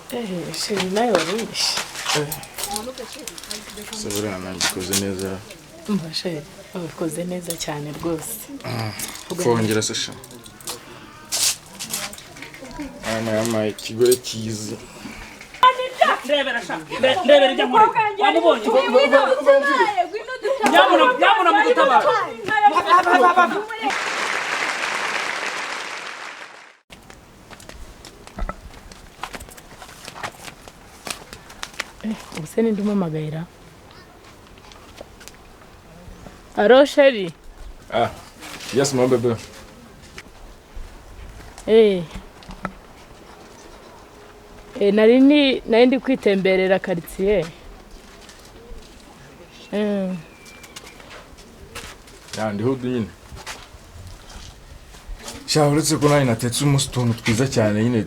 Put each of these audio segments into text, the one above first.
sheri nayo warish. Sabura nabikoze neza. Umva sheri, wabikoze neza cyane rwose. Fongera sasha. Ama ikigore kizi. Ndebera sha. Ndebera ijya nkore. Wamubonye. Nyamuna mugutabara. Ubuse ni ndimo magayira. Aro sheri. Yes my baby. Nari ndi kwitemberera quartier. Ndiho nyine. Uretse ko nari natetse umustuntu twiza cyane nyine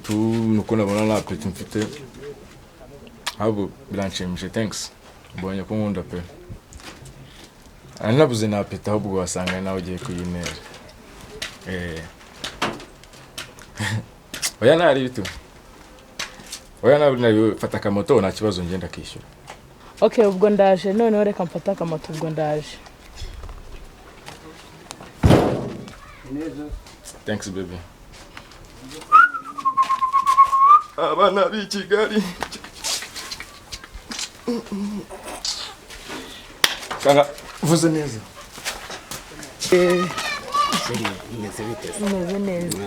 nuko nabona na apeti mfite. Abo biranshimishije thanks. Mbonye ko nkunda pe. Nabuze na apeti ahubwo wasanga nawe ugiye kuyinera. Oya nari bitu. Oya nari fata kamoto nta kibazo ngenda kishyura. Okay, ubwo ndaje none reka mfata kamoto ubwo ndaje. Thanks baby. Abana b'Ikigali. Kanga vuze neza. Imeze bite? Imeze neza.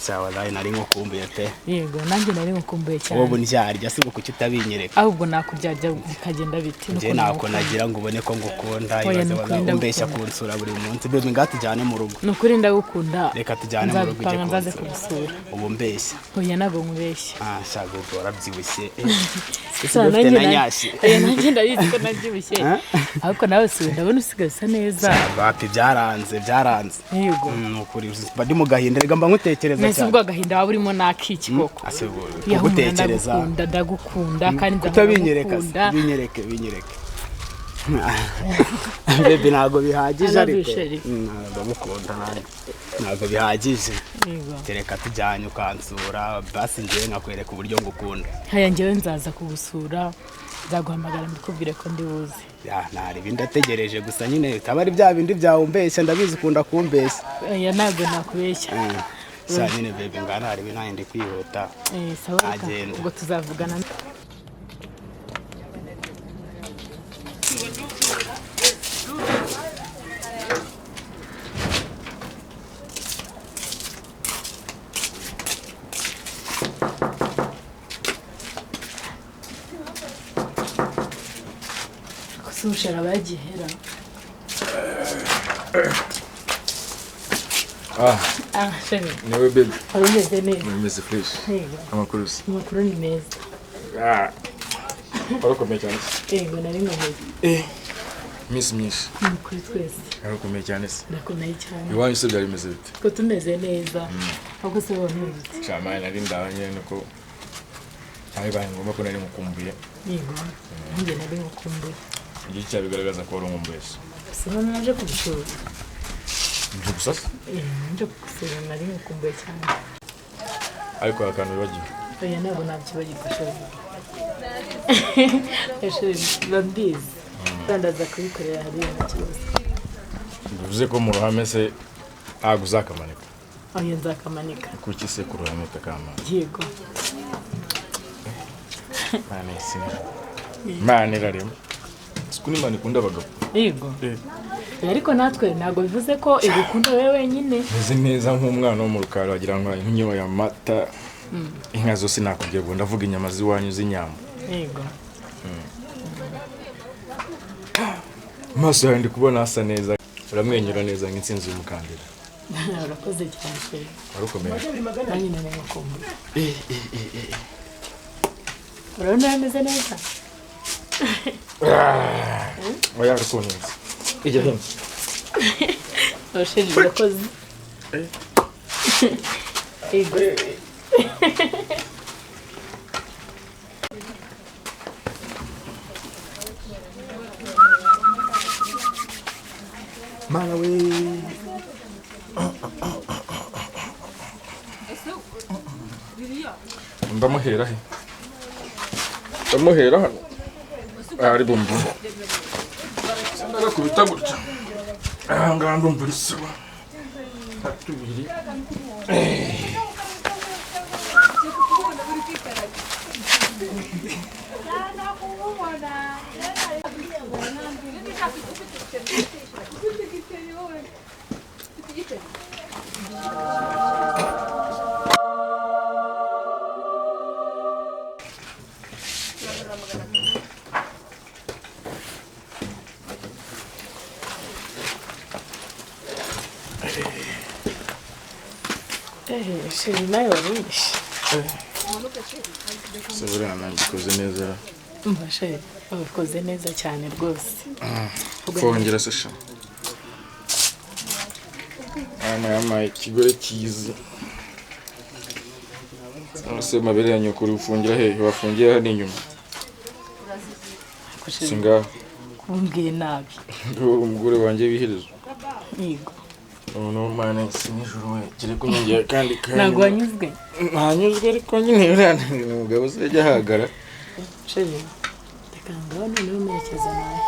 Sawa wallahi nari nkukumbuye pe. Yego nanjye nari nkukumbuye cyane. Wowe ndyarya sigo kuki utabinyereka. Ahubwo nakuryarya bikagenda biti nuko nako nagira ngo ubone ko ngukunda ibaze umbeshya kunsura buri munsi bebe ngatujyane mu rugo. Nukuri ndagukunda. Reka tujyane mu rugo ije nzaze kubusura. Ubu mbeshya. Oya nago nkubeshya. Shago warabyibushye. Nanjye ndabizi ko nabyibushye. Ariko nawe si ndabona usigasa neza. Bati byaranze. Yego. Nukuri badi mu gahinda rega mba nkutekereza cyane. Nese ubwo agahinda waba urimo nakiki koko. Gutekereza. Ndagukunda kandi ndabinyereka. Binyereke. Bebe nago bihagije ariko. Ndagukunda nanjye. Nago bihagije. Yego. Tereka tujyanye ukansura basi ngiye nkakwereka uburyo ngukunda. Haya ngewe nzaza kugusura. Ndaguhamagara mbikubwire ko ndi buzi. Ntari bindategereje gusa nyine tabari bya bindi byawe umbeshya ndabizi ukunda kumbeshya. Nago nakubeshya. Nyine bebe ngana hari bintu ndi kwihuta. Sawa ubwo tuzavugana. Sushara bagihera. Shemi. Newe baby. Urumeze neza. Umeze fresh. Amakuru ni meza. Urakomeye cyane. Yego nari nkomeye. Miss Kuri twese. Urakomeye cyane se. Ndakomeye cyane. Iwanyu se byari bimeze bite? Ko tumeze neza. Ahubwo se wabonye. Shama nari ndabanye nuko ari ngomba ko nari mukumbuye. Yego. Njye nari mukumbuye. Iki cyabigaragaza ko ari umumbuye. Sinone naje kubishura. Gusa? Nje kusura nari mukumbuye cyane. Ariko akantu bibagiwe. Oya nabo nabikibagirwa shuri. Bambizi. Bandaza kubikorera hariya na kibazo. Bivuze ko mu ruhame se aguzakamanika. Oya nzakamanika. Kuki se ku ruhame takama? Yego. Mane rarimo. Sikuni mane kunda abagabo. Yego. Ariko natwe ntago bivuze ko ibikunda wewe wenyine. Nzi neza nk'umwana wo mu rukaro wagira ngo inyo ya mata. Inka zose nakubwiye ngo ndavuga inyama ziwanyu z'inyama. Yego. Maso ndi kubona asa neza. Uramwenyura neza nk'insinzi y'umukandida. Urakoze cyane se. Warukomeye. Nanjye nari mukumbuye. Urabona yameze neza. Oya rukunze. Ije hino. Osheri urakoze. Yego. Mala we. Ndamuhera he. Bamuhera hano. Ari bombo. Sandara kubita gutya. Ngaha ndumva risaba. Atubiri. Sheri nayo waruhishe. Sabura nandikoze neza. Umva sheri, wabikoze neza cyane rwose. Kongera sesha. Ama ikigore kizi. Ase mabere yanyu kuri ufungira hehe wafungira hano inyuma. Singa kumbwiye nabi. Umugore wanje biherezo. Yego. No mane sinijuru we kire kunyongera kandi Ntago wanyuzwe. Ntanyuzwe ariko nyine urane umugabo uzajya hagara. Sheri. Tekanga none n'umekeza nawe.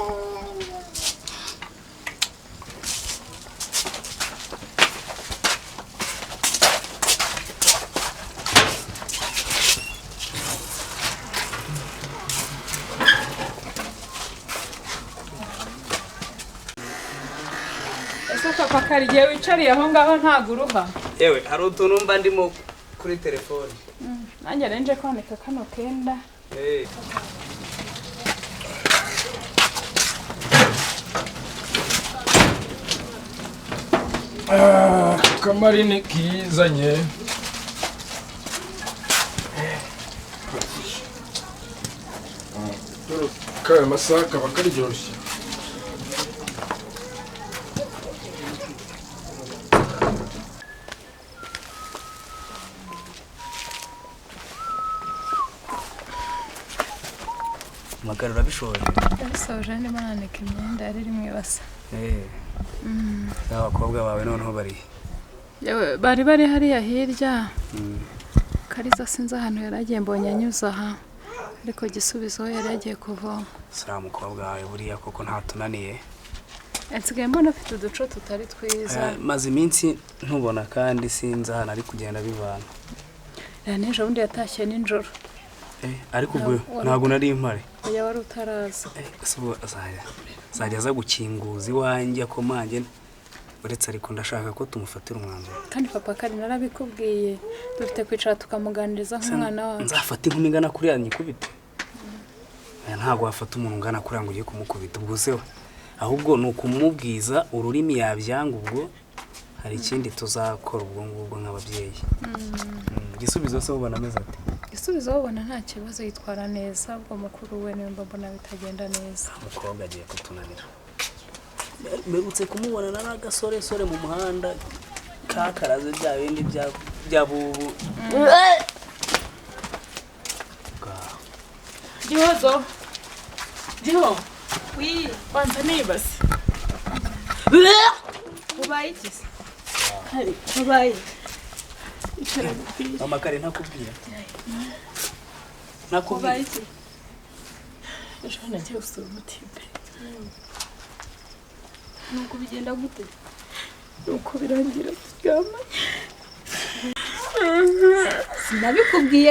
Pakariye wicariye aho ngaho ntaguruha. Yewe hari utuntu mba ndimo kuri telefone. Nanjye renje kwanika kano kenda. Kamarine kizanye. Kaya masaka bakaryoshye. Magarura bishoje. Yasoje ndimo nanika imyenda yari rimwe basa. Abakobwa bawe noneho bari. Yewe bari hariya hirya. Kariza sinza ahantu yaragiye mbonye anyuza aha. Ariko gisubizo yari yagiye kuvoma. Sara mukobwa wawe buriya koko ntatunaniye. Nsigaye mbona afite uduco tutari twiza. Maze iminsi ntubona kandi sinza hano ari kugenda bivana. N'ejo bundi yatashye ninjoro. Ariko ubwo ntago nari impare. Oya wari utaraza. Sibo azajya aza gukinguza iwanjye akomange. Uretse ariko ndashaka ko tumufatira umwanzuro. Kandi papa kari narabikubwiye. Dufite kwicara tukamuganiriza nk'umwana wawe. Nzafata inkumi ngana kuri yanyikubite. Ntago wafata umuntu ngana kuri ngo ugiye kumukubita ubwo se. Ahubwo nukumubwiza ururimi yabyanga ubwo hari ikindi tuzakora ubwo ngubwo nk'ababyeyi. Gisubizo se ubona ameze ati? Gisubizo ubona nta kibazo yitwara neza ubwo mukuru we niwe mbona bitagenda neza. Umukobwa agiye kutunanira. Merutse kumubona n'agasore mu muhanda kakaraze bya bindi bya bubu. Gihozo. Giho. Oui, Kwanza nibase. ubaye iki? Hari. Ubaye. Mama kare ntakubwira. Ubaye iki? Ejo nagiye gusura umutipe. Nuko bigenda gute? Uko birangira turyama.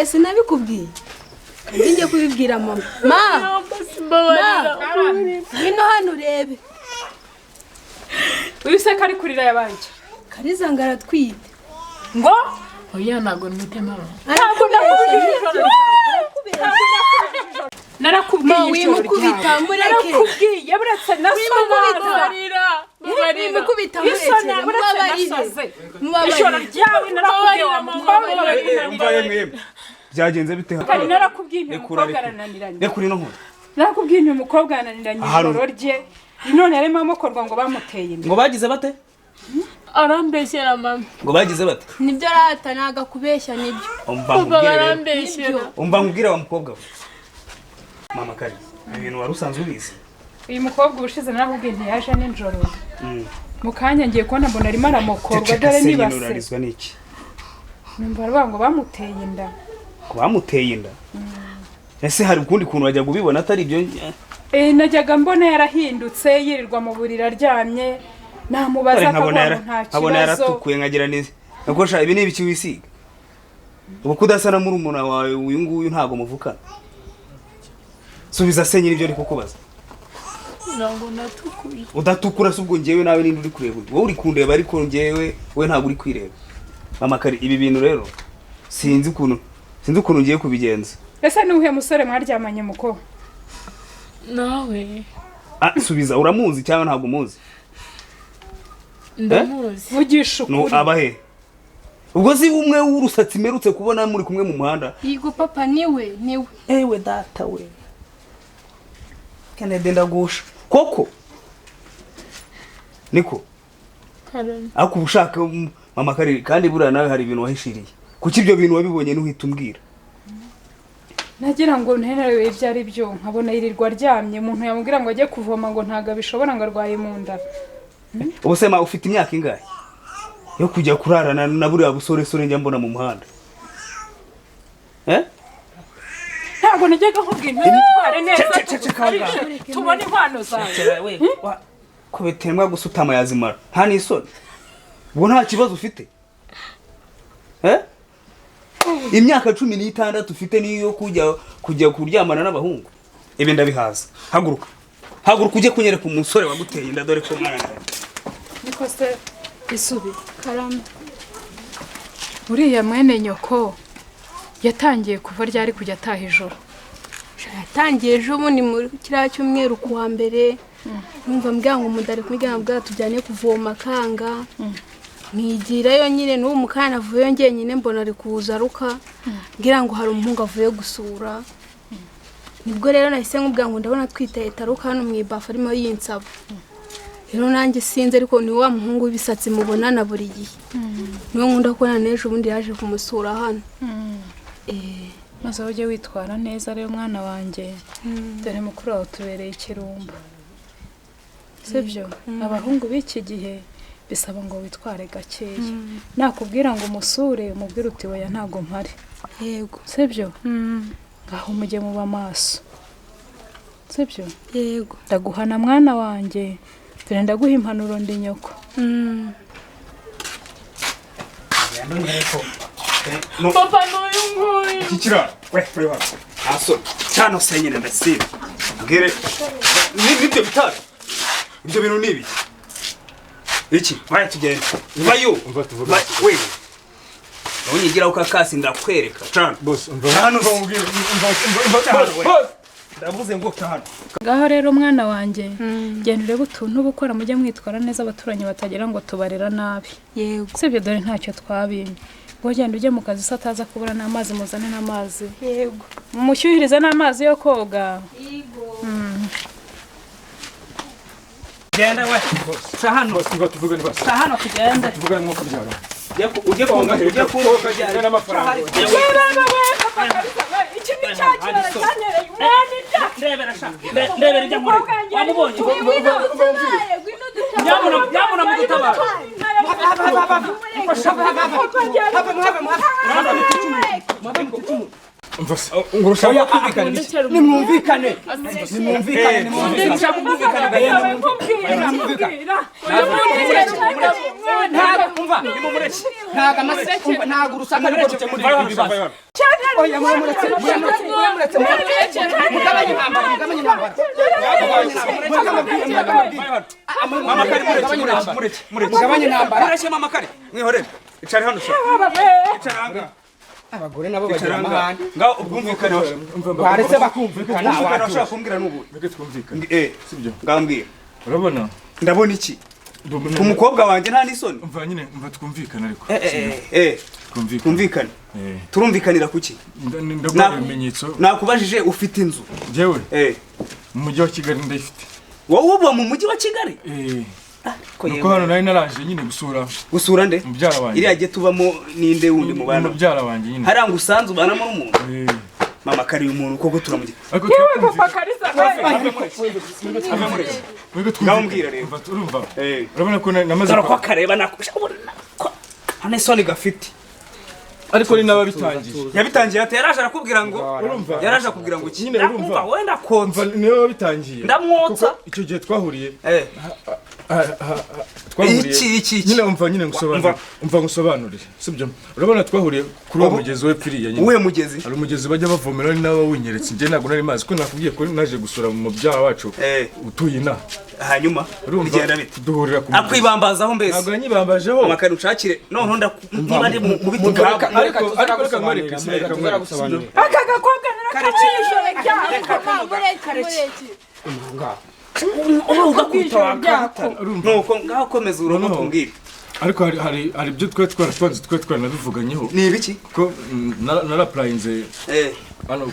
Sinabikubwiye. Kandi ngiye kubibwira mama. Ngwino hano urebe. Uyu se kari kurira yabanje. Kariza ngaratwite. Ngo Oya nago nwite mama. narakubwiye Wimukubita mureke. narakubwiye buretse Mubarira. Ishora ryawe narakubwiye wa mukobwa byagenze bite kandi narakubwiye umukobwa arananiranye. Rekuri no nkuru. Narakubwiye umukobwa arananiranye ijoro rye. None yarimo amukorwa ngo bamuteye imbere. Ngo bagize bate? Arambeshyera mama. Ngo bagize bate? Nibyo rata naga kubeshya nibyo. Umva nkubwire wa mukobwa we. Mama kare. Ibintu wari usanzwe ubizi. Uyu mukobwa ubushize narakubwiye ntiyaje n'ijoro. Mukanya ngiye kubona mbona arimo aramukorwa dore nibase. Urarizwa niki? Numva ngo bamuteye inda. Ko bamuteye inda? ese hari ukundi kuntu wajya kubibona atari ibyo najyaga mbona yarahindutse yirirwa mu buriri aryamye namubaza akabona nta kibazo abona yaratukuye nkagira neza nakosha ibi ni ibiki wisiga ubu kudasa na murumuna wawe uyu nguyu ntago muvukana subiza senyira ibyo ari kukubaza ntabwo natukuye udatukura se ubwo njyewe nawe nindi uri kureba wowe uri kundeba ariko njyewe we ntabwo uri kwireba mama kari ibi bintu rero sinzi ukuntu ngiye kubigenza ese ni uhe musore mwaryamanye muko nawe subiza uramuzi cyangwa ntabwo umuzi ndamuzi vugisha ukuri abahe ubwo si umwe w'urusatsi merutse kubona muri kumwe mu muhanda yigo papa niwe ewe data we kane denda gusha koko niko ako ubushaka mama kari kandi buriya nawe hari ibintu wahishiriye kuki ibyo bintu wabibonye n'uhita umbwira nagira ngo ntenerewe ibyo ari byo nkabona yirirwa aryamye umuntu yamubwira ngo ajye kuvoma ngo ntago abishobora ngo arwaye mu nda ubusema ufite imyaka ingahe yo kujya kurarana na buriya busore njya mbona mu muhanda ntabwo najyaga nkubwira ntitware neza tubone inkwano zawe ko betemwa gusutama yazimara nta n'isoni ubwo nta kibazo ufite imyaka 16 ufite niyo kujya kuryamana n'abahungu ibi ndabihaza haguruka ujye kunyereka umusore waguteye inda dore ko mwana niko se isubi karame uriya mwene nyoko yatangiye kuva ryari kujya ataha ijoro yatangiye ejo bundi muri kiriya cyumweru kuwa mbere numva mbwira ngo umudari kumujyana bwa tujyane kuvoma kanga nigirayo nyine n'uwo mukana avuye njyenyine mbona ari kuza ruka ngira ngo hari umuhungu avuye gusura nibwo rero nahise nkubwira ngo ndabona twitaye taruka hano mu ibafu arimo yinsaba rero nanjye sinze ariko ni wa muhungu w'ibisatsi mubonana buri gihe niwe nkunda kubona n'ejo bundi yaje kumusura hano maze ujye witwara neza rero mwana wanjye dore mukuru wawe tubereye ikirumba sibyo abahungu b'iki gihe bisaba ngo witware gakeya nakubwira ngo umusure umubwire uti oya ntago mpari yego sibyo ngaho mujye muba maso sibyo yego ndaguhana mwana wanjye dore ndaguha impanuro ndi nyoko papa n'uyu nguyu kikira we wa aso cyano senyine ndasiba ngere nibyo bitari ibyo bintu nibi iki baya tugende bayo we nonyigira ukakasi ndakwereka cyane boss hano boss ndavuze ngo tahano ngaho rero mwana wanjye genda urebe utuntu bukora mujye mwitwara neza abaturanyi batagira ngo tubarera nabi yego sibyo dore ntacyo twabimye genda ujye mu kazi sataza kubura n'amazi muzane n'amazi yego mushyuhirize n'amazi yo koga yego genda we tahano boss ngo tuvugane boss tahano kugenda tuvugane nko kubyara ujye konga cyane n'amafaranga iki ni cyakira cyanereye umwana ndebera sha ndebera ijya muri wamubonye nyamuna mudutabara ngurusha nimwumvikane ntago urusaka rwose muri ibi bibazo oya muretse mugabanye intambara mama kari mugabanye intambara mureke mama kari mwihorere icari hano sha icaranga abagore nabo bagira amahane ngaho ubwumvikane baretse bakumvikana bashaka kumbwira n'ubu bige twumvikane sibyo ngambwira urabona ndabona iki umukobwa wanjye nta n'isoni umva nyine umva twumvikana ariko twumvikane turumvikanira kuki ndaguha ibimenyetso nakubajije ufite inzu jewe mu mujyi wa Kigali ndayifite wowe uba mu mujyi wa Kigali nuko hano nari naraje nyine gusura nde mubyara wanjye iriya gihe tubamo ninde wundi mu bana mubyara wanjye nyine haranga usanze ubanamo n'umuntu mama kari umuntu koko turamugira ariko papa Kariza ngambwira rero urumva urabona ko namaze ko kareba nakusha hane soni gafite ariko ni n'ababitangiye yabitangiye ate yaraje arakubwira ngo yaraje akubwira ngo nyine urumva wenda konza niwe wabitangiye ndamwotsa icyo gihe twahuriye iki nyine umva ngusobanurire sibyo urabona twahuriye kuri uwo mugezi we piriya nyine uwe mugezi hari umugezi bajya bavomera ari nawe winyeretse njye ntabwo nari mazi ko nakubwiye ko naje gusura mu mubyaha wacu utuye ina hanyuma bigenda bite duhurira ku mugezi akwibambazaho mbese ntabwo yanyibambajeho amakari ucakire noneho niba ndi mu biti bwabo ariko reka nkwereke aka gakobwa narakabishe ugakubita wakata nuko ngaho komeza urongo tumbwire ariko hari ibyo twari twaratwanze twari twaranabivuganyeho ni ibiki ko narapurayinze hano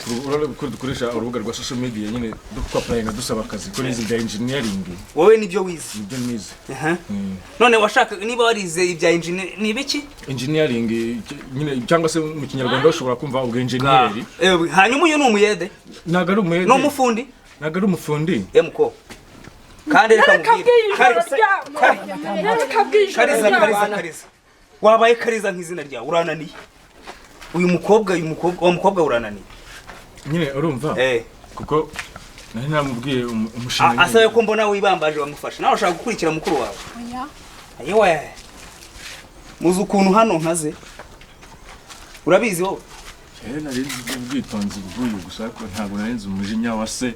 ko dukoresha urubuga rwa social media nyine twapurayinga dusaba akazi ko nize ibya engineering wowe nibyo wize nibyo nize none washaka niba warize ibya engineering ni ibiki engineering nyine cyangwa se mu kinyarwanda ushobora kumva ubwo engineer hanyuma uyu ni umuyede ntago ari umuyede no mufundi ntago ari umufundi mko kandi reka kariza wabaye kariza nk'izina ryawe urananiye uyu mukobwa urananiye nyine urumva kuko nari namubwiye umushinga asabe ko mbona wibambaje wamufasha nawe ushaka gukurikira mukuru wawe ayewe muzi ukuntu hano nkaze urabizi wowe nari nzi ubwitonzi bw'uyu gusa ko ntabwo nari nzi umujinya wa se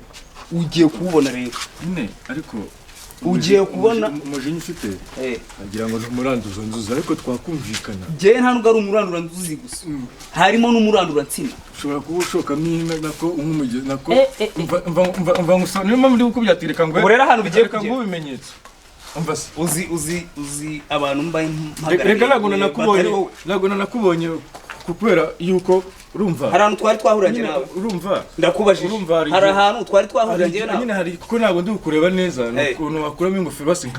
ugiye kubona rero nyine ariko ugiye kubona umujinya ufite agira ngo n'umuranduzo nzuzi ariko twakumvikana njyewe nta nubwo ari umurandura nzuzi gusa harimo n'umurandura nsina ushobora kuba ushokamo inka nako nk'umugezi nako mva ngusa niyo mpamvu ndi gukubyatireka ngo urera ahantu bigiye kugera nk'ubimenyetso umva se uzi abantu mbaye mpagarariye reka ntabwo nanakubonye kubera yuko urumva hari ahantu twari twahuranye nawe urumva ndakubajije hari ahantu twari twahuranye nawe nyine hari kuko ntabwo ndi kukureba neza ukuntu wakuramo ingofero basi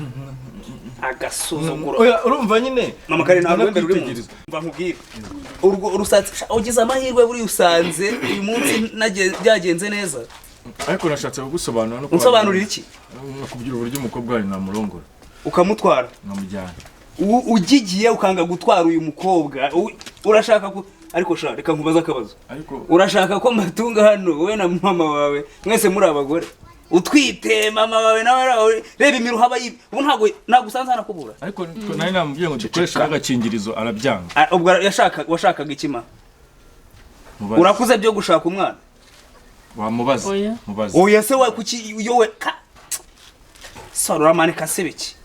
agasuzuguro urumva nyine mama kare ntabwo wenda uri mu mva nkubwire urusatse ugize amahirwe buri usanze uyu munsi byagenze neza ariko nashatse kugusobanura no unsobanurira iki nakubwira uburyo umukobwa wawe namurongora ukamutwara nkamujyana ugigiye ukanga gutwara uyu mukobwa urashaka ariko sha reka nkubaza akabazo urashaka ko matunga hano wowe na mama wawe mwese muri abagore utwite mama wawe nawe reba imiruha abayibi ubu ntabwo usanze hano kubura ariko nari namubwiye ngo dukoreshe agakingirizo arabyanga ubwo washakaga ikima urakuze byo gushaka umwana wamubaza oya se wa kuki yowe sorora manika sebeki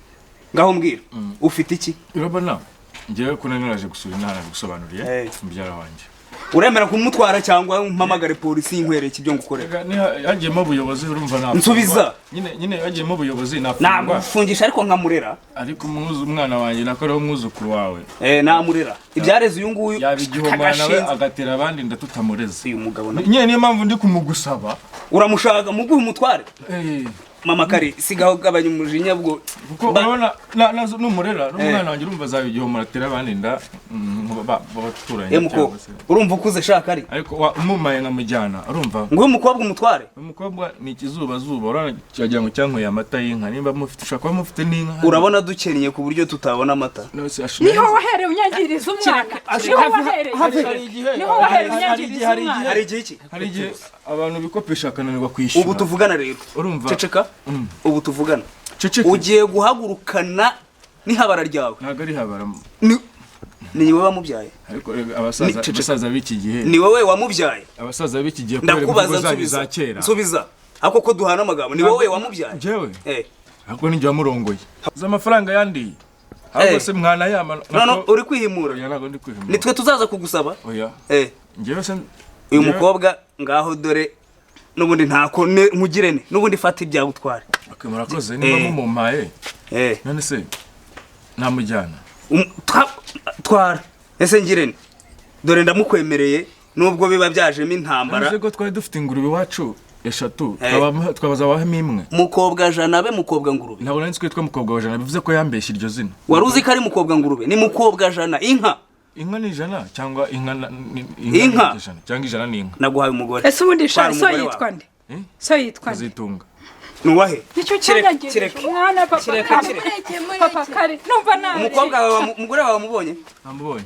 ngaho mbwira ufite iki urabona ngewe ko naraje gusura intara gusobanuriye mubyara wanjye uremera kumutwara cyangwa umpamagare polisi yinkwereke ibyo ngukorera yagiyemo ubuyobozi urumva ntabwo nsubiza nyine yagiyemo ubuyobozi nafungwa nagufungisha ariko nkamurera ariko umwana wanjye nako ariho umwuzukuru wawe namurera ibyareze uyu nguyu yaba igihombo nawe agatera abandi ndatutamureze uyu mugabo nyine niyo mpamvu ndi kumugusaba uramushaka muguhe umutware mama kare sigaho gabanya umujinya bwo kuko urabona numurera n'umwana wanjye urumva azaba igihombo atera abandi nda baturanye cyangwa se urumva ukuze shaka ari ariko umumaye nkamujyana urumva ngo umukobwa umutware umukobwa ni ikizuba urabona cyagira ngo cyankuye amata y'inka nimba mufite ushaka kuba mufite n'inka urabona dukeneye ku buryo tutabona amata niho wahereye unyangiriza umwana niho wahereye unyangiriza umwana hari igihe abantu bikopesha akananirwa kwishyura ubu tuvugana rero urumva ceceka ubu tuvugana ugiye guhagurukana n'ihabara ryawe ntabwo ari habara ni wowe wamubyaye ariko abasaza b'iki gihe ni wowe wamubyaye abasaza b'iki gihe ndakubaza nsubiza ako ko duhana amagambo ni wowe wamubyaye njyewe ahubwo ninjye wamurongoye z'amafaranga yandiye ahubwo se mwana yama none uri kwihimura ntabwo ndi kwihimura nitwe tuzaza kugusaba oya njyewe se uyu mukobwa ngaho dore nubundi ntako nkugirene nubundi fata ibya gutware murakoze niba mumumpaye none se namujyana twara ese ngirene dore ndamukwemereye nubwo biba byajemo intambara nze ko twari dufite ingurube iwacu eshatu twabaza wahemo imwe mukobwa jana be mukobwa ngurube ntabwo nari nzi ko yitwa mukobwa wa jana bivuze ko yambeshye iryo zina wari uzi ko ari mukobwa ngurube ni mukobwa jana inka ni ijana cyangwa inka cyangwa ijana ni inka naguhaye umugore ese ubundi so yitwa nde so yitwa nde Kazitunga nuwahe nicyo cyanyangirije umwana papa kare numva nawe umukobwa wawe umugore wawe wamubonye namubonye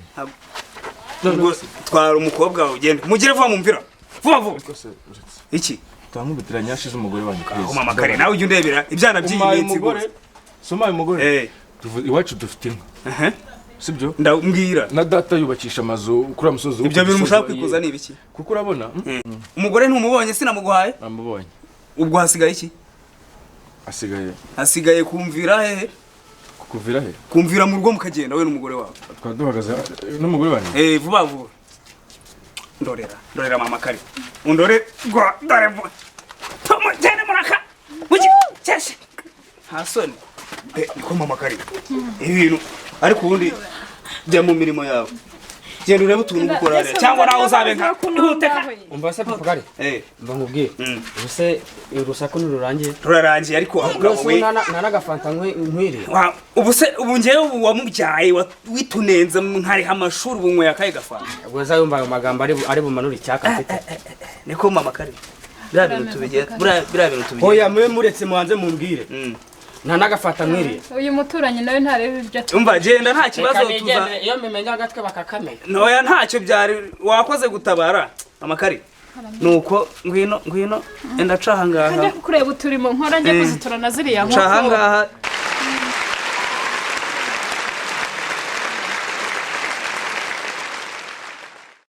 ubwo twara umukobwa wawe ugende mugire vuba mumvira vuba iki twamubitiranya yashize umugore wanjye aho mama kare nawe ujya undebera ibyana by'iyi minsi gose soma umugore iwacu dufite inka sibyo ndambwira na data yubakisha amazu kuri amusozi ibyo bintu mushaka kwikuza ni ibiki kuko urabona umugore ntumubonye sinamuguhaye amubonye ubwo hasigaye iki hasigaye kumvira hehe kuvira he kumvira mu rugo mukagenda we n'umugore wawe twaduhagaze n'umugore wanjye vuba vuba ndorera mama kare undore dore vuba tumugende muraka mugi cyeshe hasoni niko mama kare ibintu ariko ubundi jya mu mirimo yawe genda urebe utuntu gukora rero cyangwa nawe uzabe nka ihuteka umva se papa kare mba nkubwiye ubuse urusaku rurarangiye ariko umugabo we nta n'agafanta nkwiriye ubuse ubu ngewe wamubyaye witunenze nkariha amashuri ubu nyweye akaye gafanta ubwo uzayumva ayo magambo ari bumanure icyaka mfite niko mama kare biriya bintu tubigera oya mube muretse mubanze mumbwire nta n'agafata nkwiriye uyu muturanyi nawe ntareba ibyo umva genda nta kibazo tuza iyo mimenya agatwe bakakamenya noya ntacyo byari wakoze gutabara amakari nuko ngwino enda caha ngaha njya kureba uturimo nkora njye kuzitura na ziriya nkoko caha ngaha